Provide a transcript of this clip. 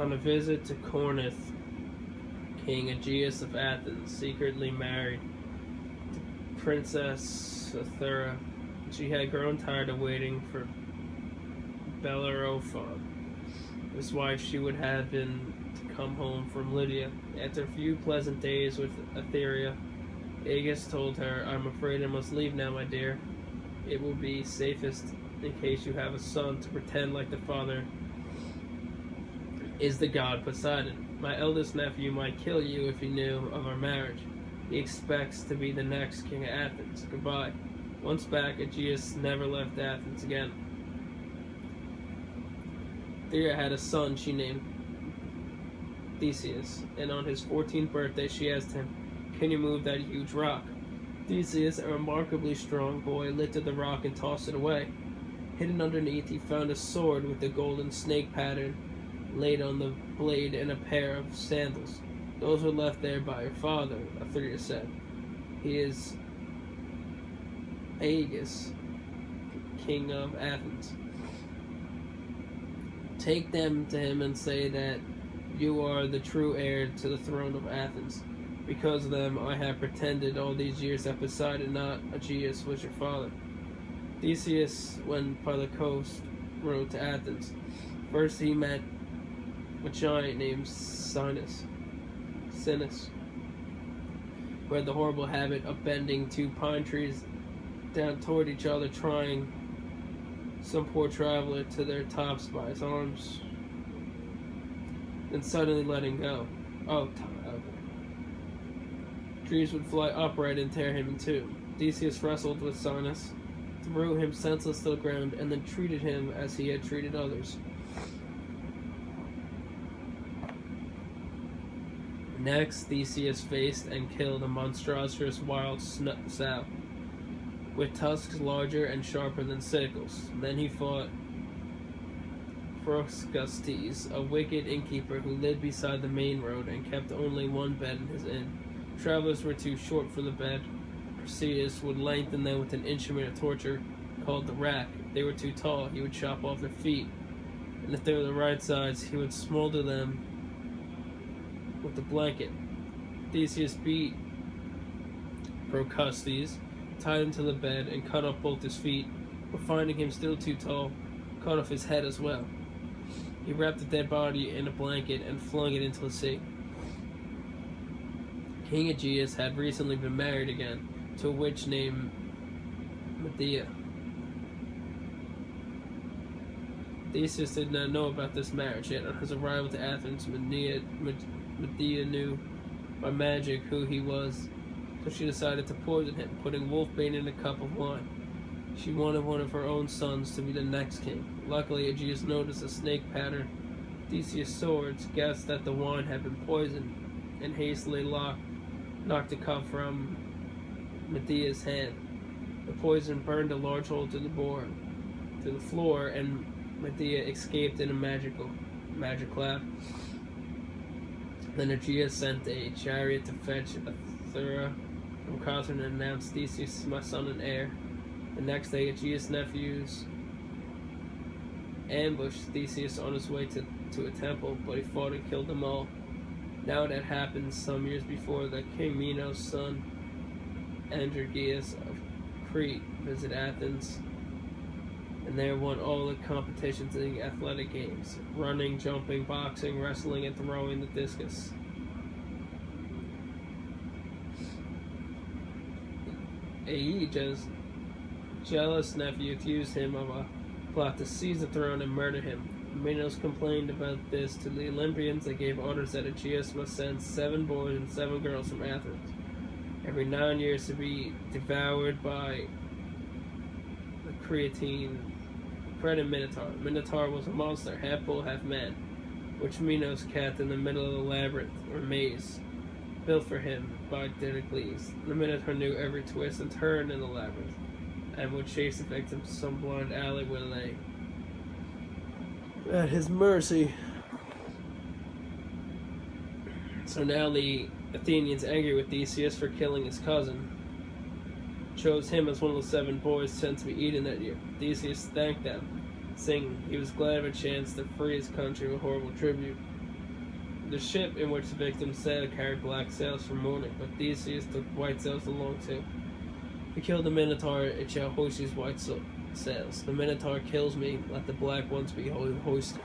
On a visit to Corinth, King Aegeus of Athens secretly married Princess Athera. She had grown tired of waiting for Bellerophon, his wife. She would have been to come home from Lydia. After a few pleasant days with Aethera, Aegeus told her, "I'm afraid I must leave now, my dear. It will be safest, in case you have a son, to pretend like the father is the god Poseidon. My eldest nephew might kill you if he knew of our marriage. He expects to be the next king of Athens. Goodbye." Once back, Aegeus never left Athens again. Aethera had a son she named Thesious, and on his 14th birthday she asked him, "Can you move that huge rock?" Theseus, a remarkably strong boy, lifted the rock and tossed it away. Hidden underneath, he found a sword with a golden snake pattern laid on the blade and a pair of sandals. "Those were left there by your father," Aethera said. "He is Aegeus, king of Athens. Take them to him and say that you are the true heir to the throne of Athens. Because of them, I have pretended all these years that Poseidon, not Aegeus, was your father." Theseus went by the coast road to Athens. First he met a giant named Sinis, who had the horrible habit of bending two pine trees down toward each other, trying some poor traveler to their tops by his arms, then suddenly letting go. Trees would fly upright and tear him in two. Theseus wrestled with Sinis, threw him senseless to the ground, and then treated him as he had treated others. Next, Theseus faced and killed a monstrous wild sow, with tusks larger and sharper than sickles. Then he fought Phorcystes, a wicked innkeeper who lived beside the main road and kept only one bed in his inn. Travelers were too short for the bed. Perseus would lengthen them with an instrument of torture called the rack. If they were too tall, he would chop off their feet, and if they were the right size, he would smolder them with a blanket. Theseus beat Phorcystes, tied him to the bed, and cut off both his feet, but finding him still too tall, cut off his head as well. He wrapped the dead body in a blanket and flung it into the sea. King Aegeus had recently been married again to a witch named Medea. Theseus did not know about this marriage yet. On his arrival to Athens, Medea knew by magic who he was, so she decided to poison him, putting wolfbane in a cup of wine. She wanted one of her own sons to be the next king. Luckily, Aegeus noticed a snake pattern. Theseus' swords guessed that the wine had been poisoned, and hastily knocked the cup from Medea's hand. The poison burned a large hole through the floor, and Medea escaped in a magic lab. Then Aegeus sent a chariot to fetch Aethera from Corinth and announced, "Theseus is my son and heir." The next day, Aegeus' nephews ambushed Theseus on his way to a temple, but he fought and killed them all. Now it had happened some years before that King Minos' son, Androgeus of Crete, visited Athens, and there won all the competitions in the athletic games: running, jumping, boxing, wrestling, and throwing the discus. Aegeus' jealous nephew accused him of a plot to seize the throne and murder him. Minos complained about this to the Olympians. They gave orders that Aegeus must send 7 boys and 7 girls from Athens every 9 years to be devoured by the Cretan Minotaur. Minotaur was a monster, half bull, half man, which Minos kept in the middle of the labyrinth, or maze, built for him by Didacles. The Minotaur knew every twist and turn in the labyrinth, and would chase the victim to some blind alley where they at his mercy. So now the Athenians, angry with Theseus for killing his cousin, chose him as one of the 7 boys sent to be eaten that year. Theseus thanked them, saying he was glad of a chance to free his country of a horrible tribute. The ship in which the victim sailed carried black sails for mourning, but Theseus took white sails along too. We killed the Minotaur, it shall hoist these white sails. The Minotaur kills me, let the black ones be hoisted.